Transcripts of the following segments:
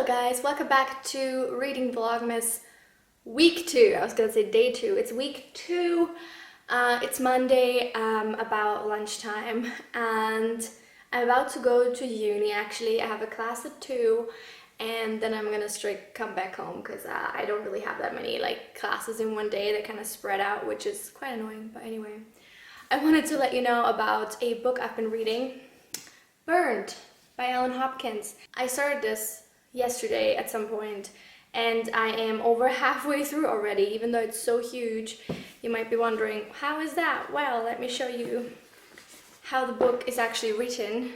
guys, welcome back to Reading Vlogmas week 2. I was gonna say day 2. It's week 2. It's Monday, about lunchtime, and I'm about to go to uni. Actually, I have a class at 2, and then I'm gonna straight come back home because I don't really have that many like classes in one day. They're kind of spread out, which is quite annoying. But anyway, I wanted to let you know about a book I've been reading, Burned by Ellen Hopkins. I started this yesterday at some point, and I am over halfway through already, even though it's so huge. You might be wondering, how is that? Well, let me show you how the book is actually written.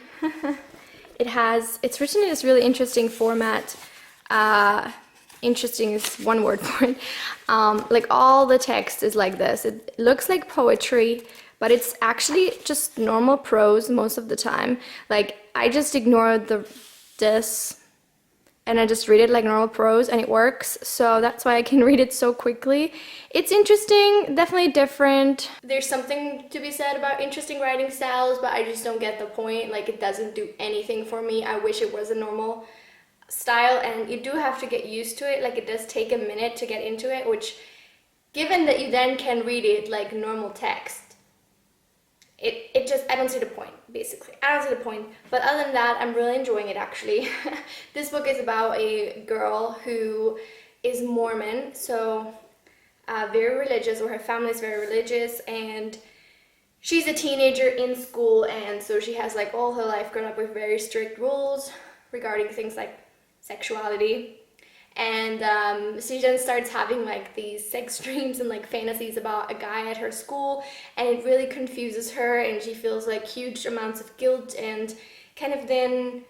It's written in this really interesting format. Interesting is one word for it. Like all the text is like this. It looks like poetry, but it's actually just normal prose most of the time. Like I just ignore this and I just read it like normal prose and it works, so that's why I can read it so quickly. It's interesting, definitely different. There's something to be said about interesting writing styles, but I just don't get the point. Like it doesn't do anything for me. I wish it was a normal style, and you do have to get used to it. Like it does take a minute to get into it, which, given that you then can read it like normal text, it just, I don't see the point, basically. I don't see the point. But other than that, I'm really enjoying it, actually. This book is about a girl who is Mormon, so very religious, or her family is very religious, and she's a teenager in school, and so she has like all her life grown up with very strict rules regarding things like sexuality. And she then starts having like these sex dreams and like fantasies about a guy at her school, and it really confuses her, and she feels like huge amounts of guilt, and kind of then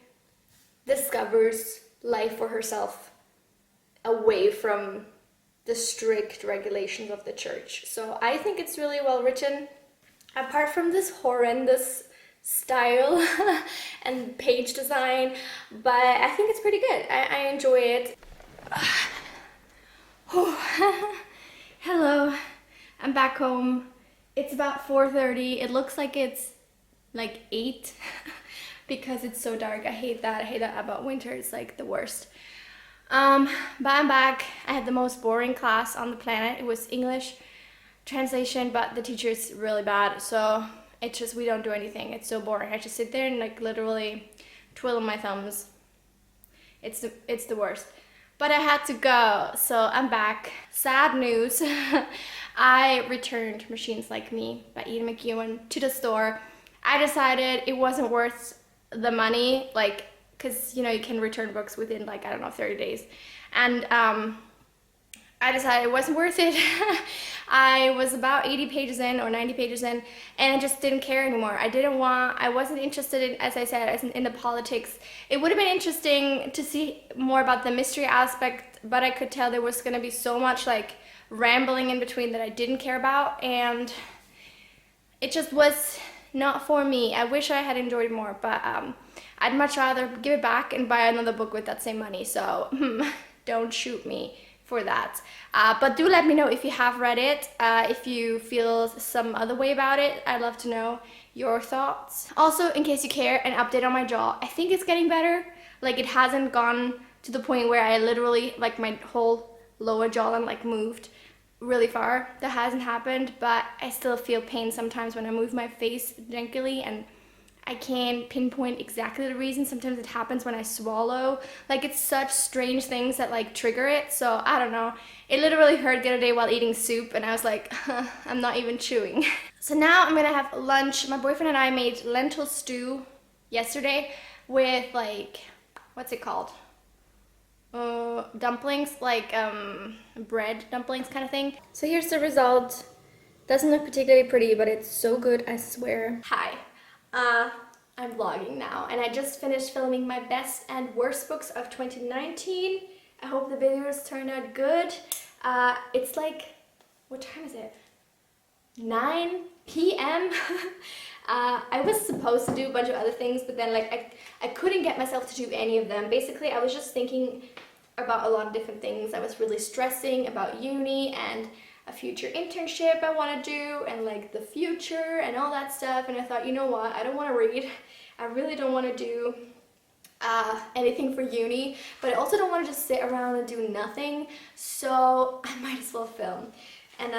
discovers life for herself away from the strict regulations of the church. So I think it's really well written, apart from this horrendous style and page design, but I think it's pretty good. I enjoy it. Hello, I'm back home. It's about 4:30. It looks like it's like 8 because it's so dark. I hate that. I hate that about winter. It's like the worst. But I'm back. I had the most boring class on the planet. It was English translation, but the teacher's really bad, so it's just, we don't do anything. It's so boring. I just sit there and like literally twiddle my thumbs. It's the worst. But I had to go, so I'm back. Sad news. I returned Machines Like Me by Ian McEwan to the store. I decided it wasn't worth the money, like, because you know you can return books within like, I don't know, 30 days. And I decided it wasn't worth it. I was about 80 pages in or 90 pages in, and I just didn't care anymore. I wasn't interested in, as I said, in the politics. It would have been interesting to see more about the mystery aspect, but I could tell there was going to be so much like rambling in between that I didn't care about, and it just was not for me. I wish I had enjoyed it more, but I'd much rather give it back and buy another book with that same money, so don't shoot me for that. But do let me know if you have read it, if you feel some other way about it. I'd love to know your thoughts. Also, in case you care, an update on my jaw. I think it's getting better. Like it hasn't gone to the point where I literally, like my whole lower jawline like moved really far. That hasn't happened, but I still feel pain sometimes when I move my face gently, and I can't pinpoint exactly the reason. Sometimes it happens when I swallow. Like it's such strange things that like trigger it. So I don't know. It literally hurt the other day while eating soup, and I was like, I'm not even chewing. So now I'm gonna have lunch. My boyfriend and I made lentil stew yesterday with like, what's it called? Dumplings, like bread dumplings kind of thing. So here's the result. Doesn't look particularly pretty, but it's so good, I swear. Hi. I'm vlogging now, and I just finished filming my best and worst books of 2019. I hope the videos turned out good. It's like, what time is it? 9 p.m. I was supposed to do a bunch of other things, but then like I couldn't get myself to do any of them. Basically, I was just thinking about a lot of different things. I was really stressing about uni and a future internship I want to do, and like the future and all that stuff, and I thought, you know what, I don't want to read. I really don't want to do anything for uni, but I also don't want to just sit around and do nothing, so I might as well film. And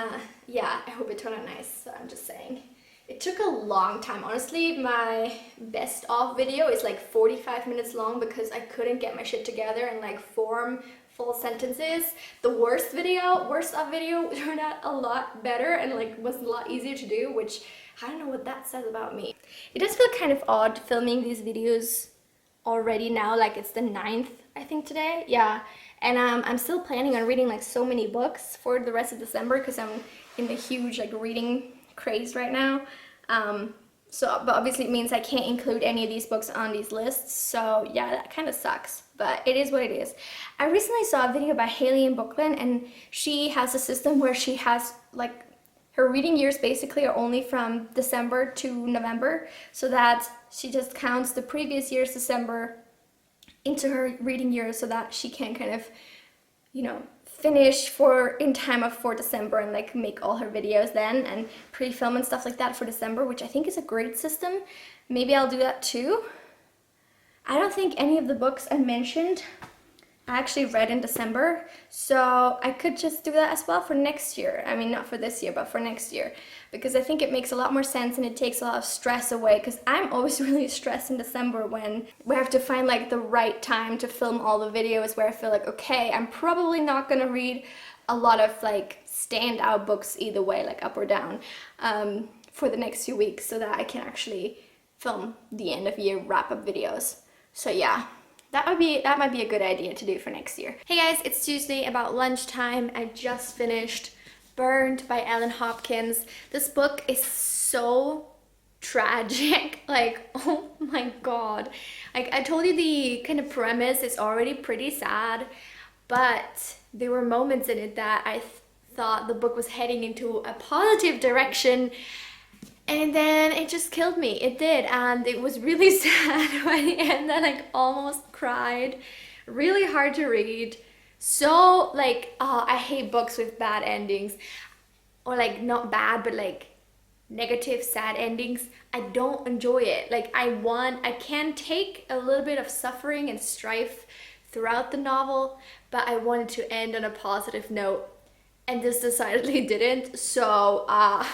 yeah, I hope it turned out nice, so I'm just saying. It took a long time. Honestly, my best of video is like 45 minutes long because I couldn't get my shit together and like form full sentences. The worst of video turned out a lot better and like was a lot easier to do, which I don't know what that says about me. It does feel kind of odd filming these videos already now, like it's the 9th, I think, today. Yeah, and I'm still planning on reading like so many books for the rest of December because I'm in the huge like reading craze right now. But obviously it means I can't include any of these books on these lists, so yeah, that kind of sucks, but it is what it is. I recently saw a video by Haley in Brooklyn, and she has a system where she has like her reading years basically are only from December to November, so that she just counts the previous year's December into her reading year so that she can kind of, you know, finish in time for December and like make all her videos then and pre-film and stuff like that for December, which I think is a great system. Maybe I'll do that too. I don't think any of the books I mentioned I actually read in December, so I could just do that as well for next year. I mean, not for this year, but for next year, because I think it makes a lot more sense and it takes a lot of stress away, because I'm always really stressed in December when we have to find like the right time to film all the videos where I feel like, okay, I'm probably not gonna read a lot of like standout books either way, like up or down, for the next few weeks so that I can actually film the end of year wrap-up videos. So yeah. That might be a good idea to do for next year. Hey guys, it's Tuesday about lunchtime. I just finished Burned by Ellen Hopkins. This book is so tragic. Like, oh my god. Like, I told you the kind of premise is already pretty sad, but there were moments in it that I thought the book was heading into a positive direction. And then it just killed me. It did, and it was really sad by the end. I like almost cried. Really hard to read. So like, oh, I hate books with bad endings, or like not bad, but like negative, sad endings. I don't enjoy it. Like I can take a little bit of suffering and strife throughout the novel, but I wanted to end on a positive note. And this decidedly didn't, so I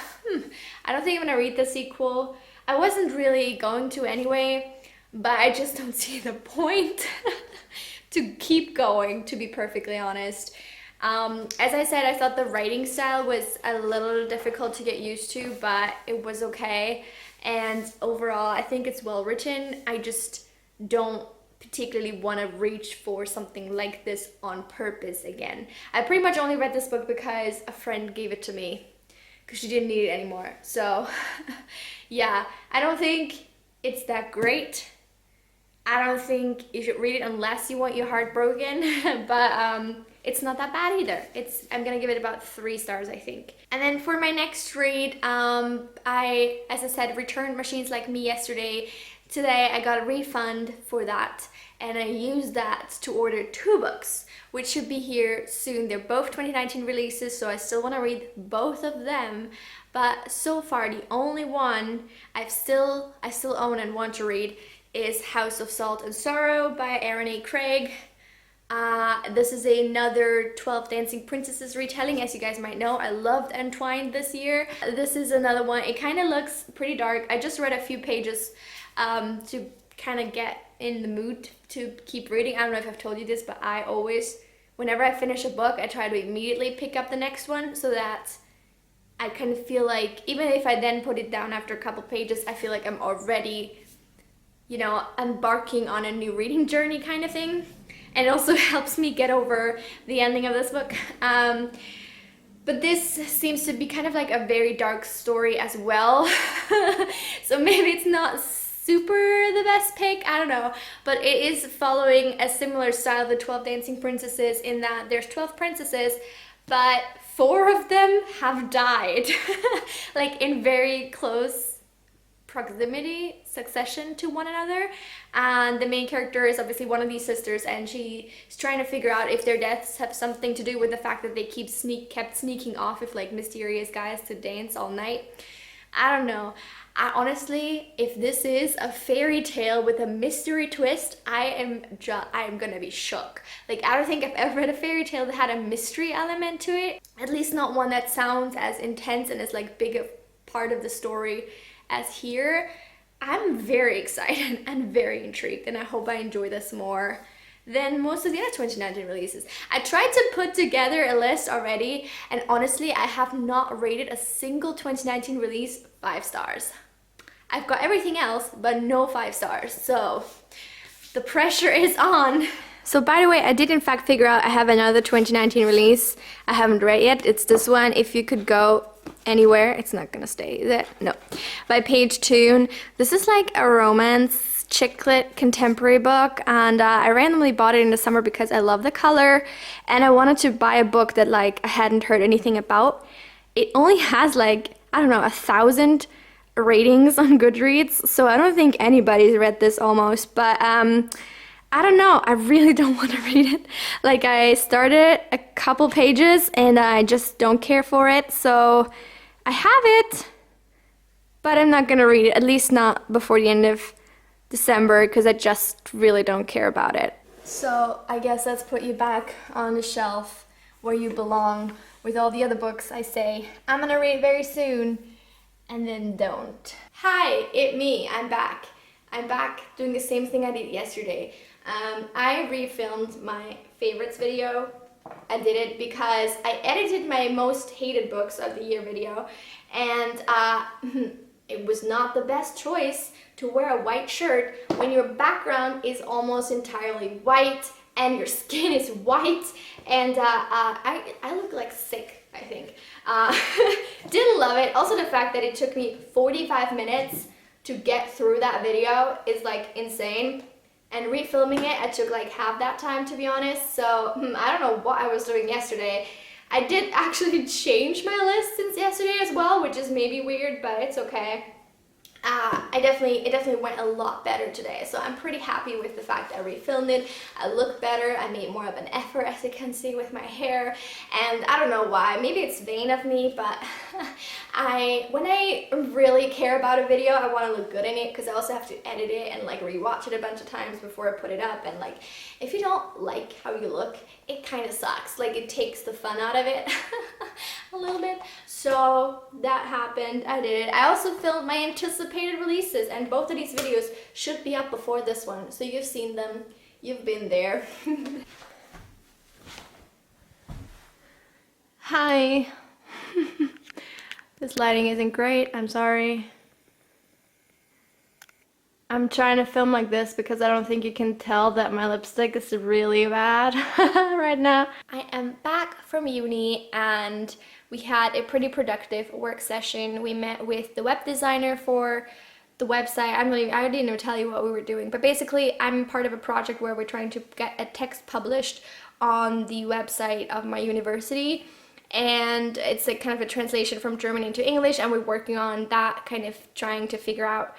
don't think I'm gonna read the sequel. I wasn't really going to anyway, but I just don't see the point to keep going, to be perfectly honest. As I said, I thought the writing style was a little difficult to get used to, but it was okay. And overall, I think it's well written. I just don't particularly want to reach for something like this on purpose again. I pretty much only read this book because a friend gave it to me because she didn't need it anymore. So yeah, I don't think it's that great. I don't think you should read it unless you want your heart broken, but it's not that bad either. I'm gonna give it about 3 stars, I think. And then for my next read, I, as I said, returned Machines Like Me yesterday. Today I got a refund for that, and I used that to order 2 books, which should be here soon. They're both 2019 releases, so I still want to read both of them. But so far, the only one I still own and want to read is House of Salt and Sorrow by Erin A. This is another 12 Dancing Princesses retelling. As you guys might know, I loved Entwined this year. This is another one. It kind of looks pretty dark. I just read a few pages to kind of get in the mood to keep reading. I don't know if I've told you this, but I always, whenever I finish a book, I try to immediately pick up the next one so that I kind of feel like, even if I then put it down after a couple pages, I feel like I'm already, you know, embarking on a new reading journey kind of thing. And it also helps me get over the ending of this book. But this seems to be kind of like a very dark story as well. So maybe it's not super the best pick, I don't know, but it is following a similar style of the 12 Dancing Princesses in that there's 12 princesses, but 4 of them have died, like in very close proximity, succession to one another. And the main character is obviously one of these sisters, and she's trying to figure out if their deaths have something to do with the fact that they kept sneaking off with like mysterious guys to dance all night. I don't know. Honestly, if this is a fairy tale with a mystery twist, I am gonna be shook. Like, I don't think I've ever read a fairy tale that had a mystery element to it. At least not one that sounds as intense and as like big a part of the story as here. I'm very excited and very intrigued, and I hope I enjoy this more than most of the other 2019 releases. I tried to put together a list already, and honestly, I have not rated a single 2019 release 5 stars. I've got everything else, but no 5 stars, so the pressure is on. So by the way, I did in fact figure out I have another 2019 release I haven't read yet. It's this one, If You Could Go Anywhere. It's not gonna stay there, no. By Paige Toon. This is like a romance chick lit contemporary book, and I randomly bought it in the summer because I love the color, and I wanted to buy a book that like I hadn't heard anything about. It only has like, I don't know, 1,000 ratings on Goodreads, so I don't think anybody's read this almost, but I don't know, I really don't want to read it. Like, I started a couple pages and I just don't care for it, so I have it, but I'm not gonna read it, at least not before the end of December, because I just really don't care about it. So I guess let's put you back on the shelf where you belong with all the other books I say I'm gonna read very soon and then don't. Hi, it me, I'm back. I'm back doing the same thing I did yesterday. I refilmed my favorites video. I did it because I edited my most hated books of the year video, and it was not the best choice to wear a white shirt when your background is almost entirely white and your skin is white, and I look like sick, I think. Didn't love it. Also, the fact that it took me 45 minutes to get through that video is like insane. And refilming it, I took like half that time, to be honest. So I don't know what I was doing yesterday. I did actually change my list since yesterday as well, which is maybe weird, but it's okay. It definitely went a lot better today, so I'm pretty happy with the fact I refilmed it. I look better, I made more of an effort, as you can see, with my hair, and I don't know why, maybe it's vain of me, but when I really care about a video, I want to look good in it, because I also have to edit it and like rewatch it a bunch of times before I put it up, and like, if you don't like how you look, it kind of sucks. Like, it takes the fun out of it a little bit. So that happened, I did it. I also filmed my anticipated releases, and both of these videos should be up before this one. So you've seen them, you've been there. Hi. This lighting isn't great, I'm sorry. I'm trying to film like this because I don't think you can tell that my lipstick is really bad right now. I am back from uni, and we had a pretty productive work session. We met with the web designer for the website. I didn't even tell you what we were doing, but basically I'm part of a project where we're trying to get a text published on the website of my university, and it's like kind of a translation from German into English, and we're working on that, kind of trying to figure out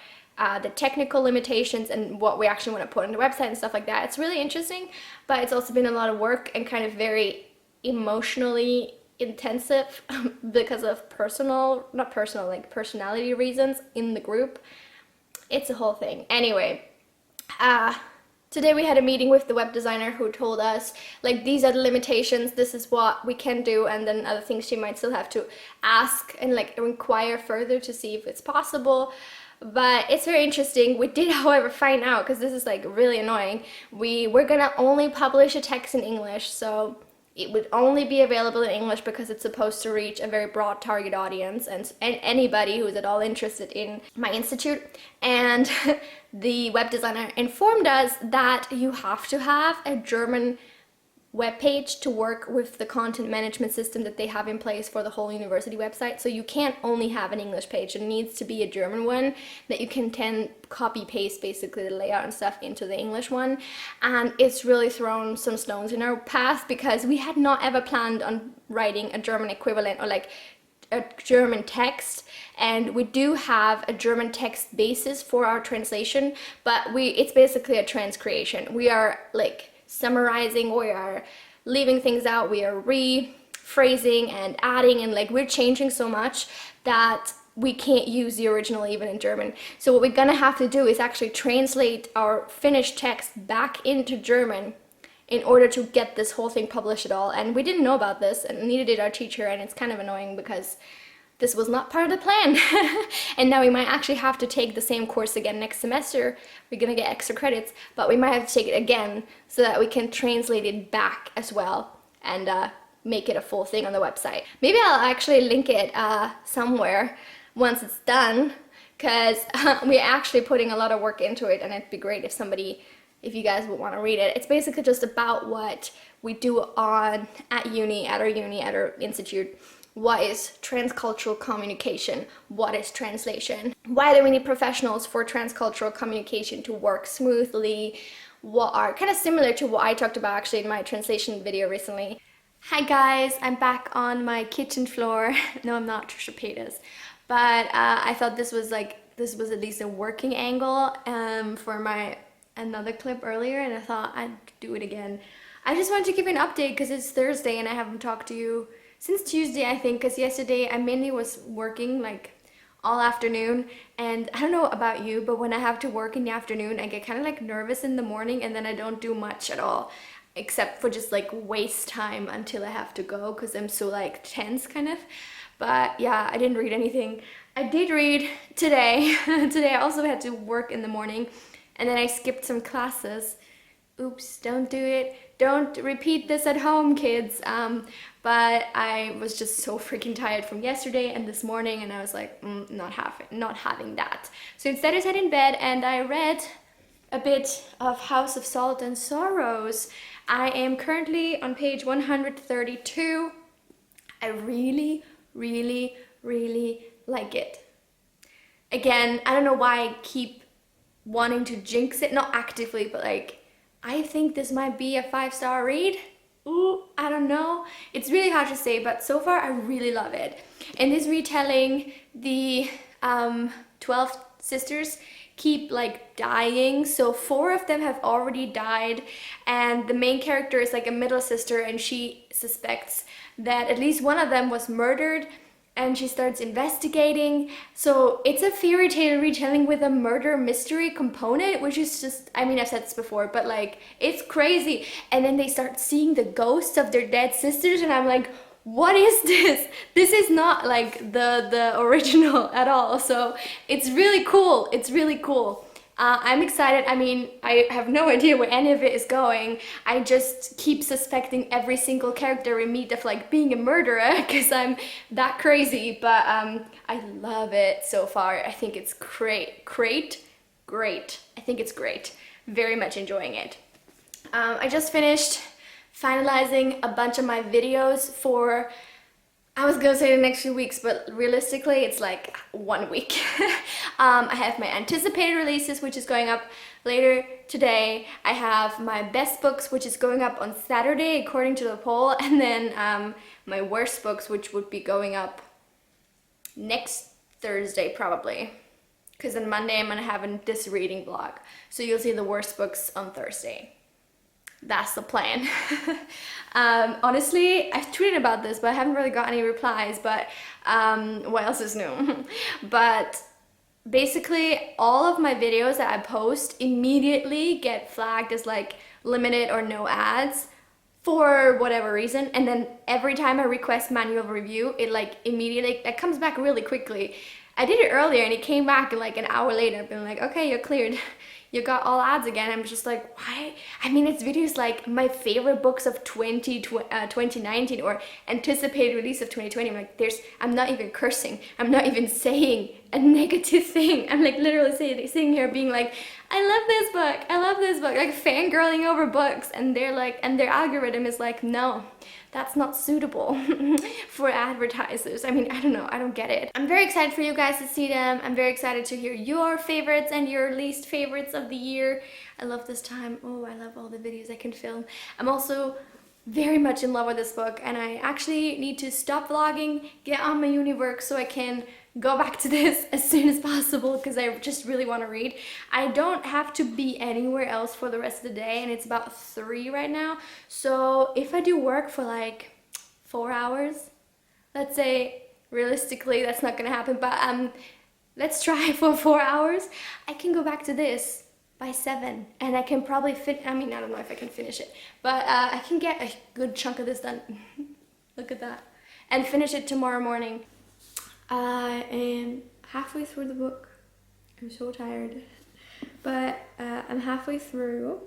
the technical limitations and what we actually want to put on the website and stuff like that. It's really interesting, but it's also been a lot of work and kind of very emotionally intensive because of personality reasons in the group. It's a whole thing. Anyway, today we had a meeting with the web designer who told us, like, these are the limitations, this is what we can do, and then other things she might still have to ask and like inquire further to see if it's possible. But it's very interesting. We did, however, find out, because this is like really annoying, we're gonna only publish a text in English, so it would only be available in English because it's supposed to reach a very broad target audience and anybody who's at all interested in my institute. And the web designer informed us that you have to have a German web page to work with the content management system that they have in place for the whole university website. So you can't only have an English page. It needs to be a German one that you can copy paste basically the layout and stuff into the English one. And it's really thrown some stones in our path, because we had not ever planned on writing a German equivalent or like a German text, and we do have a German text basis for our translation, but it's basically a transcreation. We are like summarizing, we are leaving things out, we are rephrasing and adding, and like we're changing so much that we can't use the original even in German. So what we're gonna have to do is actually translate our finished text back into German in order to get this whole thing published at all. And we didn't know about this, and neither did our teacher, and it's kind of annoying because this was not part of the plan. And now we might actually have to take the same course again next semester. We're gonna get extra credits, but we might have to take it again so that we can translate it back as well and make it a full thing on the website. Maybe I'll actually link it somewhere once it's done, because we're actually putting a lot of work into it, and it'd be great if you guys would want to read it. It's basically just about what we do at our institute. What is transcultural communication? What is translation? Why do we need professionals for transcultural communication to work smoothly? What are kind of similar to what I talked about actually in my translation video recently. Hi guys, I'm back on my kitchen floor. No, I'm not Trisha Paytas, but I thought this was at least a working angle for my another clip earlier, and I thought I'd do it again. I just wanted to give you an update because it's Thursday and I haven't talked to you since Tuesday, I think, because yesterday I mainly was working like all afternoon, and I don't know about you, but when I have to work in the afternoon, I get kind of like nervous in the morning, and then I don't do much at all except for just like waste time until I have to go because I'm so like tense kind of. But yeah, I didn't read anything. I did read today. Today I also had to work in the morning, and then I skipped some classes. Oops, don't do it. Don't repeat this at home, kids. But I was just so freaking tired from yesterday and this morning, and I was like, not having that. So instead I sat in bed and I read a bit of House of Salt and Sorrows. I am currently on page 132. I really, really, really like it. Again, I don't know why I keep wanting to jinx it, not actively, but like, I think this might be a 5-star read. Ooh, I don't know. It's really hard to say, but so far I really love it. In this retelling, the 12 sisters keep like dying. So 4 of them have already died, and the main character is like a middle sister, and she suspects that at least one of them was murdered, and she starts investigating. So it's a fairy tale retelling with a murder mystery component, which is just, I mean, I've said this before, but like, it's crazy. And then they start seeing the ghosts of their dead sisters, and I'm like, what is this? This is not like the original at all. So it's really cool. It's really cool. I'm excited. I mean, I have no idea where any of it is going. I just keep suspecting every single character we meet of like being a murderer because I'm that crazy. But I love it so far. I think it's great. I think it's great. Very much enjoying it. I just finished finalizing a bunch of my videos for, I was gonna say the next few weeks, but realistically it's like 1 week. I have my anticipated releases, which is going up later today. I have my best books, which is going up on Saturday according to the poll, and then my worst books, which would be going up next Thursday probably, because on Monday I'm gonna have this reading vlog. So you'll see the worst books on Thursday. That's the plan. Honestly, I've tweeted about this, but I haven't really got any replies, but what else is new? But basically, all of my videos that I post immediately get flagged as like limited or no ads for whatever reason, and then every time I request manual review, it like immediately, it comes back really quickly. I did it earlier and it came back like an hour later. I've been like, okay, you're cleared. You got all ads again. I'm just like, why? I mean, it's videos like my favorite books of 2019 or anticipated release of 2020. I'm like, I'm not even cursing. I'm not even saying a negative thing. I'm like literally sitting here being like, I love this book. I love this book. Like fangirling over books. And they're like, and their algorithm is like, no, that's not suitable for advertisers. I mean, I don't know. I don't get it. I'm very excited for you guys to see them. I'm very excited to hear your favorites and your least favorites of the year. I love this time. Oh, I love all the videos I can film. I'm also very much in love with this book, and I actually need to stop vlogging, get on my uni work so I can go back to this as soon as possible because I just really want to read. I don't have to be anywhere else for the rest of the day, and it's about 3 right now. So if I do work for like 4 hours, let's say realistically that's not gonna happen, but let's try for 4 hours. I can go back to this by 7, and I can probably I mean, I don't know if I can finish it, but I can get a good chunk of this done. Look at that. And finish it tomorrow morning. I am halfway through the book. I'm so tired, but I'm halfway through.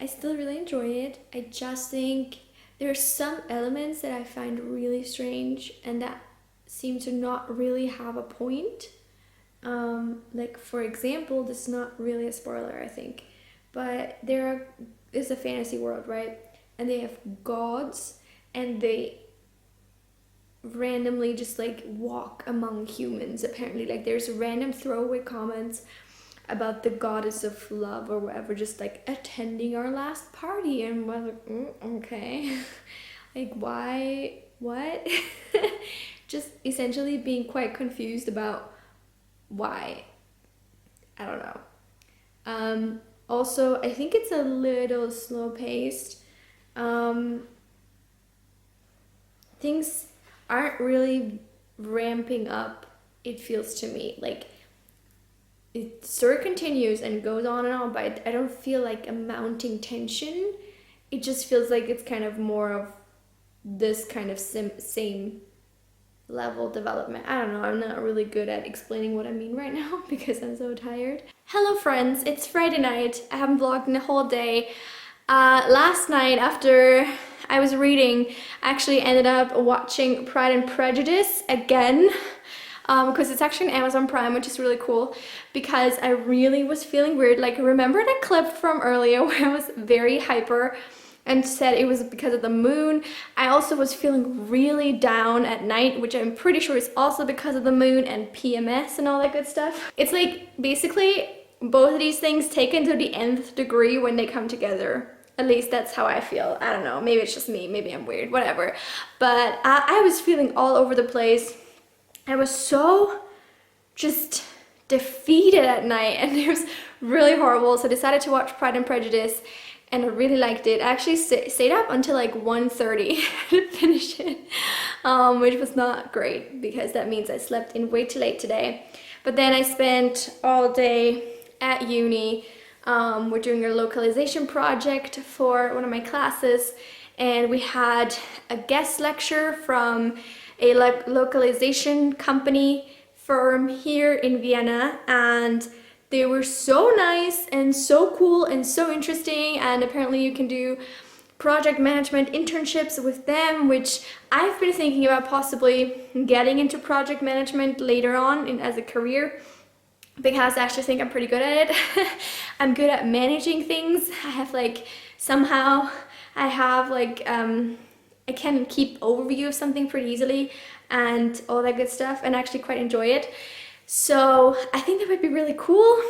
I still really enjoy it. I just think there are some elements that I find really strange and that seem to not really have a point. Like, for example, this is not really a spoiler, I think, but it's a fantasy world, right? And they have gods, and they randomly just like walk among humans, apparently. Like, there's random throwaway comments about the goddess of love or whatever just like attending our last party, and we're like, okay. Like, why, what? Just essentially being quite confused about why. I don't know. Also, I think it's a little slow paced. Things aren't really ramping up, it feels to me. Like, it sort of continues and goes on and on, but I don't feel like a mounting tension. It just feels like it's kind of more of this kind of same level development. I don't know, I'm not really good at explaining what I mean right now because I'm so tired. Hello friends, it's Friday night. I haven't vlogged in a whole day. Last night after I was reading, I actually ended up watching Pride and Prejudice again, because it's actually on Amazon Prime, which is really cool because I really was feeling weird. Like, remember the clip from earlier where I was very hyper and said it was because of the moon? I also was feeling really down at night, which I'm pretty sure is also because of the moon and PMS and all that good stuff. It's like basically both of these things taken to the nth degree when they come together. At least that's how I feel. I don't know, maybe it's just me, maybe I'm weird, whatever. But I was feeling all over the place. I was so just defeated at night, and it was really horrible. So I decided to watch Pride and Prejudice, and I really liked it. I actually stayed up until like 1:30 to finish it, which was not great because that means I slept in way too late today. But then I spent all day at uni. We're doing a localization project for one of my classes, and we had a guest lecture from a localization company firm here in Vienna, and they were so nice and so cool and so interesting. And apparently you can do project management internships with them, which I've been thinking about possibly getting into project management later on as a career, because I actually think I'm pretty good at it. I'm good at managing things. I have like, somehow I have like, I can keep overview of something pretty easily and all that good stuff, and actually quite enjoy it. So I think that would be really cool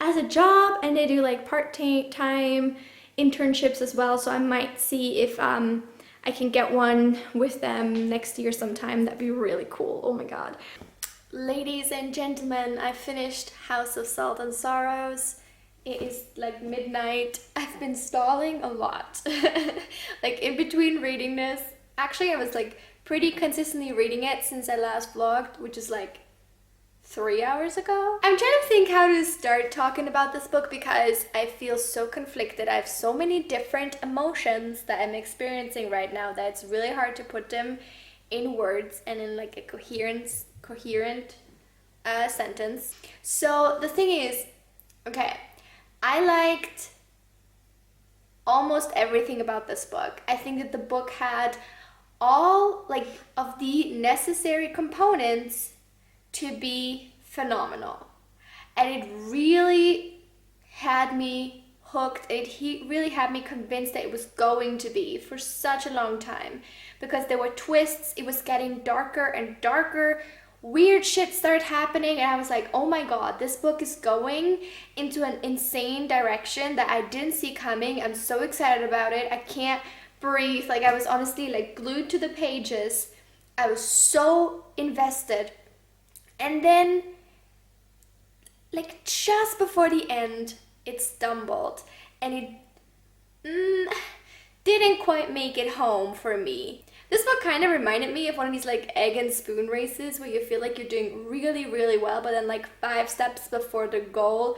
as a job, and they do like part-time internships as well, so I might see if I can get one with them next year sometime. That'd be really cool. Oh my god. Ladies and gentlemen, I finished House of Salt and Sorrows. It is like midnight. I've been stalling a lot. Like, in between reading this, actually I was like pretty consistently reading it since I last vlogged, which is like 3 hours ago. I'm trying to think how to start talking about this book because I feel so conflicted. I have so many different emotions that I'm experiencing right now that it's really hard to put them in words and in like a coherent sentence. So the thing is, okay, I liked almost everything about this book. I think that the book had all like of the necessary components to be phenomenal, and it really had me hooked. He really had me convinced that it was going to be for such a long time, because there were twists. It was getting darker and darker. Weird shit started happening, and I was like, oh my god, this book is going into an insane direction that I didn't see coming. I'm so excited about it. I can't breathe. Like, I was honestly like glued to the pages. I was so invested. And then, like, just before the end, it stumbled, and it didn't quite make it home for me. This book kind of reminded me of one of these like egg and spoon races where you feel like you're doing really, really well, but then like 5 steps before the goal,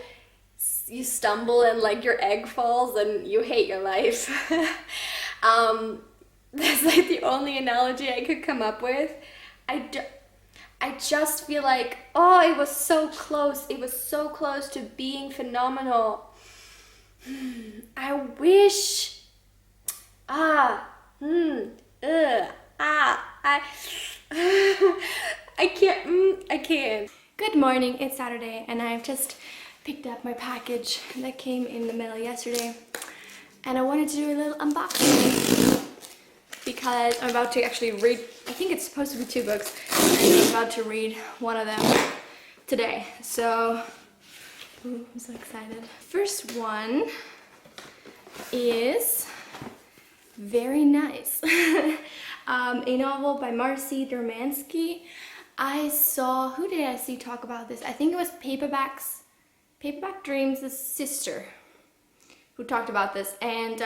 you stumble and like your egg falls and you hate your life. That's like the only analogy I could come up with. I just feel like, oh, it was so close. It was so close to being phenomenal. I wish. Ah. I. I can't. I can't. Good morning. It's Saturday, and I've just picked up my package that came in the mail yesterday, and I wanted to do a little unboxing because I'm about to actually read. I think it's supposed to be 2 books, and I'm about to read one of them today. So, ooh, I'm so excited. First one is very nice. A novel by Marcy Dermansky. I saw, who did I see talk about this? I think it was Paperback Dreams' sister who talked about this, and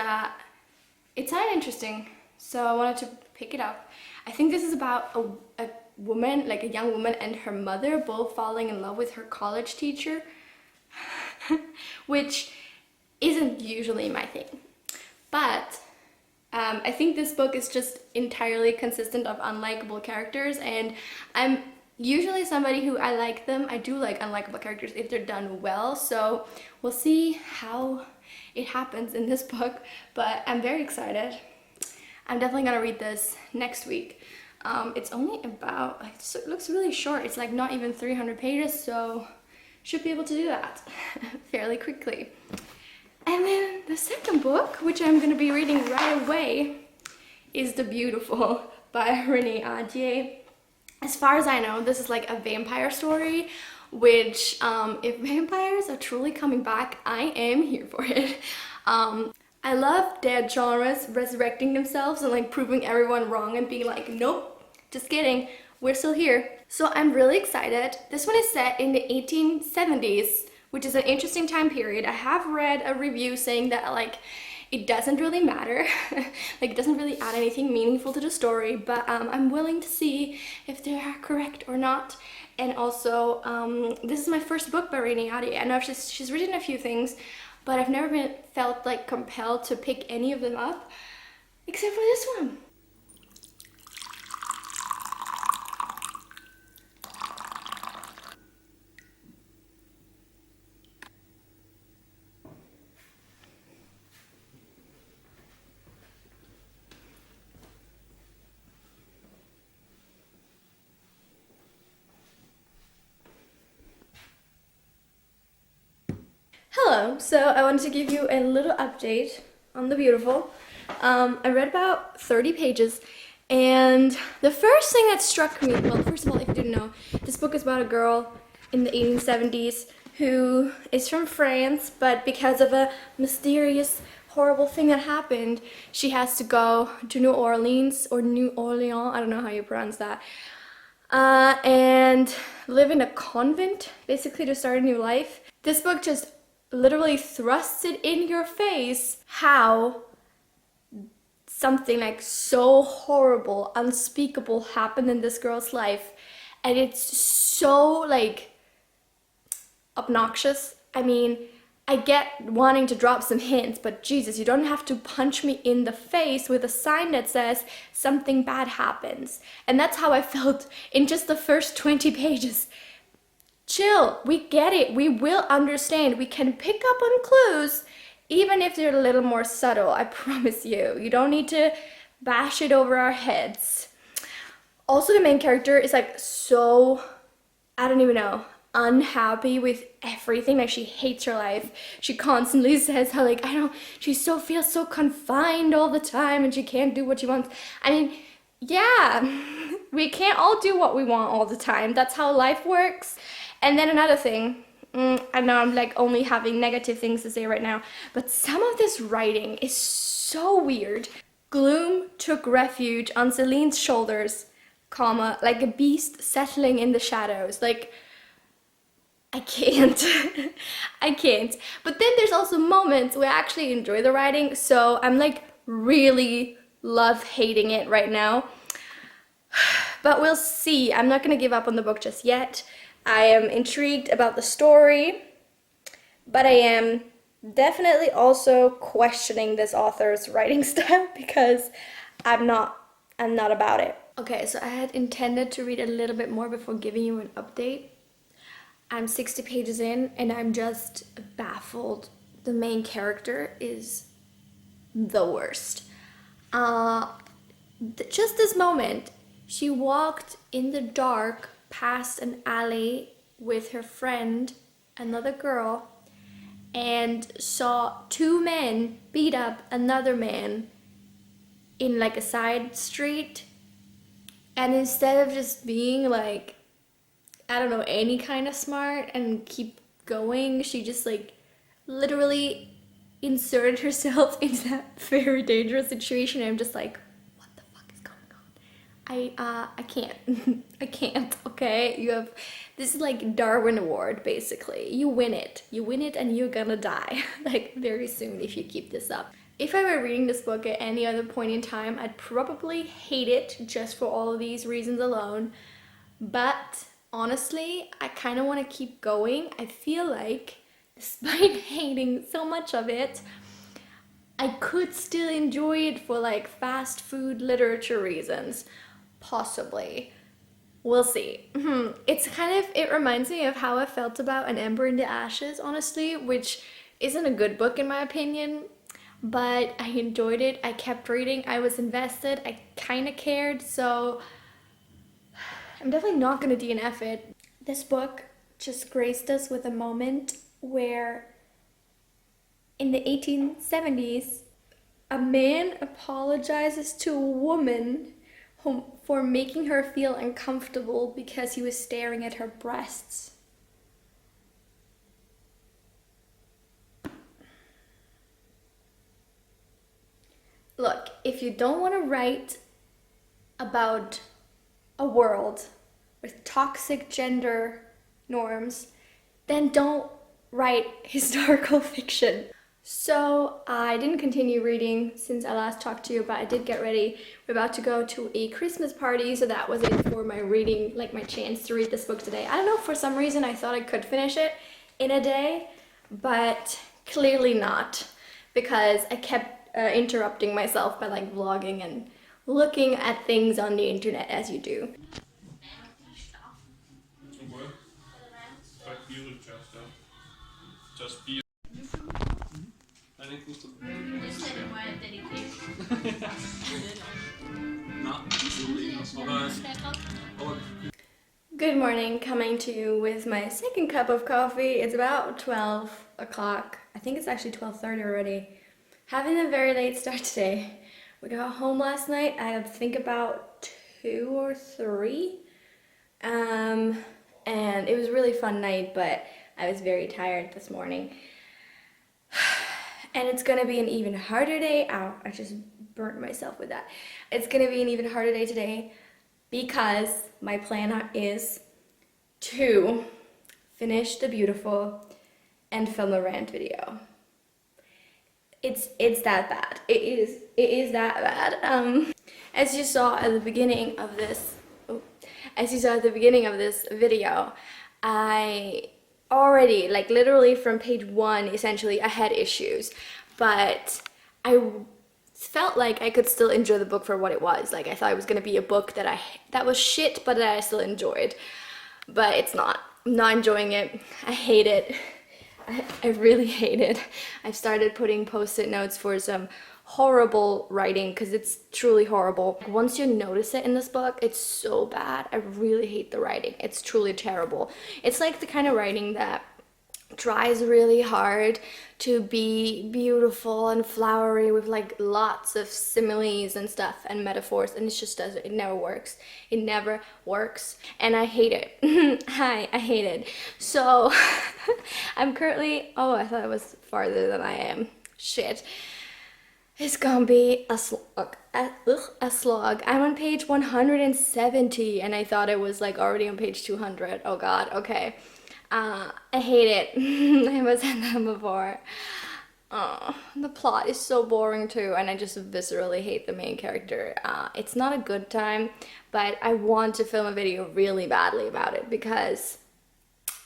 it sounded interesting, so I wanted to pick it up. I think this is about a woman, like a young woman, and her mother both falling in love with her college teacher, which isn't usually my thing. But I think this book is just entirely consistent of unlikable characters, and I'm usually somebody who I like them. I do like unlikable characters if they're done well, so we'll see how it happens in this book, but I'm very excited. I'm definitely gonna read this next week. It's only about, like, it looks really short. It's like not even 300 pages, so should be able to do that fairly quickly. And then the second book, which I'm going to be reading right away, is The Beautiful by Renée Ahdieh. As far as I know, this is like a vampire story, which if vampires are truly coming back, I am here for it. I love dead genres resurrecting themselves and like proving everyone wrong and being like, nope, just kidding, we're still here. So I'm really excited. This one is set in the 1870s, which is an interesting time period. I have read a review saying that like it doesn't really matter, like it doesn't really add anything meaningful to the story, but I'm willing to see if they are correct or not. And also, this is my first book by Renée Ahdieh. I know she's written a few things, but I've never felt like compelled to pick any of them up, except for this one. Hello, so I wanted to give you a little update on The Beautiful. I read about 30 pages, and the first thing that struck me, well, first of all, if you didn't know, this book is about a girl in the 1870s who is from France, but because of a mysterious, horrible thing that happened, she has to go to New Orleans, or New Orleans, I don't know how you pronounce that, and live in a convent, basically, to start a new life. This book just literally thrusts it in your face how something like so horrible, unspeakable happened in this girl's life, and it's so like obnoxious. I mean, I get wanting to drop some hints, but Jesus, you don't have to punch me in the face with a sign that says something bad happens. And that's how I felt in just the first 20 pages. Chill, we get it, we will understand, we can pick up on clues, even if they're a little more subtle, I promise you. You don't need to bash it over our heads. Also, the main character is like so, I don't even know, unhappy with everything. Like, she hates her life. She constantly says how like, she feels so confined all the time and she can't do what she wants. I mean, yeah, we can't all do what we want all the time. That's how life works. And then another thing, I know I'm like only having negative things to say right now, but some of this writing is so weird. Gloom took refuge on Celine's shoulders, comma, like a beast settling in the shadows. Like, I can't. I can't. But then there's also moments where I actually enjoy the writing, so I'm like really love hating it right now. But we'll see. I'm not gonna give up on the book just yet. I am intrigued about the story, but I am definitely also questioning this author's writing style because I'm not about it. Okay, so I had intended to read a little bit more before giving you an update. I'm 60 pages in and I'm just baffled. The main character is the worst. Just this moment, she walked in the dark past an alley with her friend, another girl, and saw two men beat up another man in like a side street. And instead of just being like, I don't know, any kind of smart and keep going, she just like literally inserted herself into that very dangerous situation. And I'm just like, what the fuck is going on? I can't. I can't, okay? This is like Darwin Award, basically. You win it and you're gonna die, like very soon if you keep this up. If I were reading this book at any other point in time, I'd probably hate it just for all of these reasons alone. But honestly, I kind of want to keep going. I feel like, despite hating so much of it, I could still enjoy it for like fast food literature reasons. Possibly. We'll see. It reminds me of how I felt about An Ember in the Ashes, honestly, which isn't a good book in my opinion, but I enjoyed it. I kept reading. I was invested. I kind of cared, so I'm definitely not going to DNF it. This book just graced us with a moment where in the 1870s, a man apologizes to a woman for making her feel uncomfortable because he was staring at her breasts. Look, if you don't want to write about a world with toxic gender norms, then don't write historical fiction. So I didn't continue reading since I last talked to you, but I did get ready. We're about to go to a Christmas party, so that was it for my reading, like my chance to read this book today. I don't know, for some reason I thought I could finish it in a day, but clearly not, because I kept interrupting myself by like vlogging and looking at things on the internet as you do. Good morning, coming to you with my second cup of coffee. It's about 12 o'clock. I think it's actually 12:30 already. Having a very late start today. We got home last night, I think about 2 or 3. And it was a really fun night, but I was very tired this morning. And it's gonna be an even harder day. Ow, I just burnt myself with that. It's gonna be an even harder day today because my plan is to finish The Beautiful and film a rant video. It's that bad. It is that bad. As you saw at the beginning of this video, I already, like literally from page 1, essentially I had issues, but I felt like I could still enjoy the book for what it was. Like I thought it was gonna be a book that was shit, but that I still enjoyed. But it's not. I'm not enjoying it. I hate it. I really hate it. I've started putting post-it notes for some horrible writing because it's truly horrible. Once you notice it in this book, it's so bad. I really hate the writing. It's truly terrible. It's like the kind of writing that tries really hard to be beautiful and flowery with like lots of similes and stuff and metaphors, and it just doesn't. It never works. It never works, and I hate it. I hate it. So I'm currently, oh, I thought it was farther than I am. Shit. It's gonna be a slog. A slog. I'm on page 170 and I thought it was like already on page 200. Oh god, okay. I hate it. I haven't said that before. The plot is so boring too, and I just viscerally hate the main character. It's not a good time, but I want to film a video really badly about it because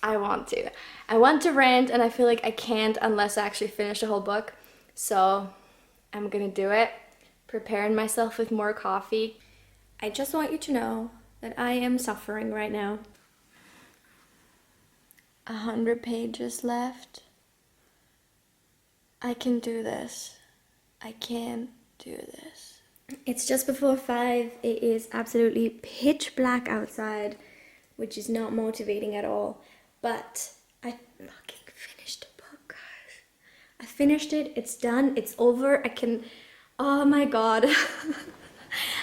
I want to. I want to rant, and I feel like I can't unless I actually finish the whole book. So I'm gonna do it, preparing myself with more coffee. I just want you to know that I am suffering right now. 100 pages left. I can do this. I can do this. It's just before 5. It is absolutely pitch black outside, which is not motivating at all. But I fucking finished the book, guys. I finished it. It's done. It's over. I can... Oh my god.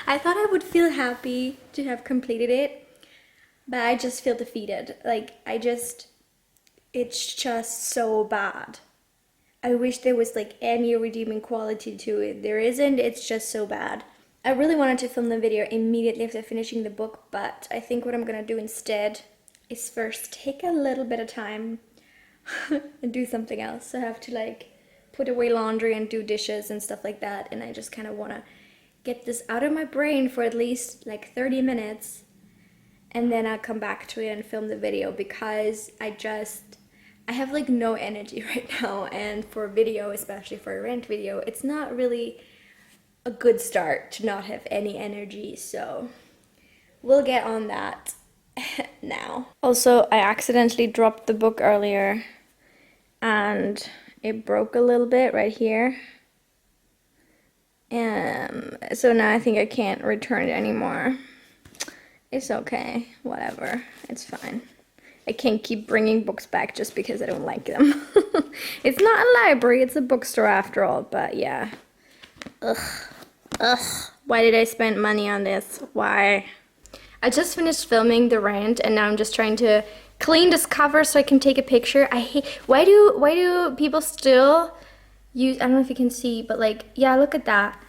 I thought I would feel happy to have completed it, but I just feel defeated. Like, it's just so bad. I wish there was like any redeeming quality to it. There isn't. It's just so bad. I really wanted to film the video immediately after finishing the book, but I think what I'm gonna do instead is first take a little bit of time and do something else. I have to like put away laundry and do dishes and stuff like that, and I just kind of want to get this out of my brain for at least like 30 minutes, and then I'll come back to it and film the video, because I have like no energy right now, and for a video, especially for a rant video, it's not really a good start to not have any energy, so we'll get on that now. Also, I accidentally dropped the book earlier and it broke a little bit right here. So now I think I can't return it anymore. It's okay, whatever, it's fine. I can't keep bringing books back just because I don't like them. It's not a library, it's a bookstore after all, but yeah. Ugh. Why did I spend money on this? Why? I just finished filming the rant, and now I'm just trying to clean this cover so I can take a picture. I hate, why do people still use, I don't know if you can see, but like, yeah, look at that.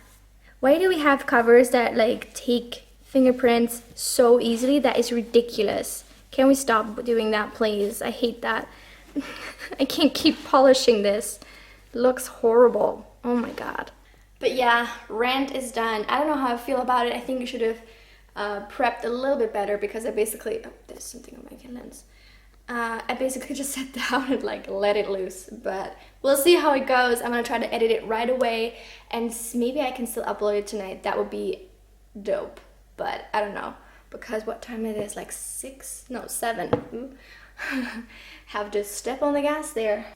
Why do we have covers that like take fingerprints so easily? That is ridiculous. Can we stop doing that, please? I hate that. I can't keep polishing this. It looks horrible. Oh my god. But yeah, rant is done. I don't know how I feel about it. I think I should have prepped a little bit better, because I basically... Oh, there's something on my lens. I basically just sat down and like let it loose. But we'll see how it goes. I'm gonna try to edit it right away, and maybe I can still upload it tonight. That would be dope. But I don't know, because what time it is, like 6? No, 7. Ooh. Have to step on the gas there.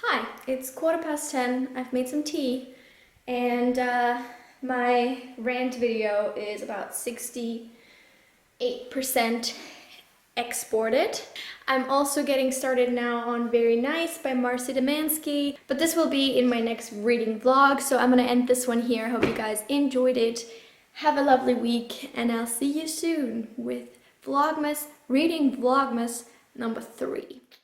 Hi, it's 10:15. I've made some tea, and my rant video is about 68% exported. I'm also getting started now on Very Nice by Marcy Demansky, but this will be in my next reading vlog, so I'm gonna end this one here. Hope you guys enjoyed it. Have a lovely week, and I'll see you soon with Vlogmas, reading Vlogmas number 3.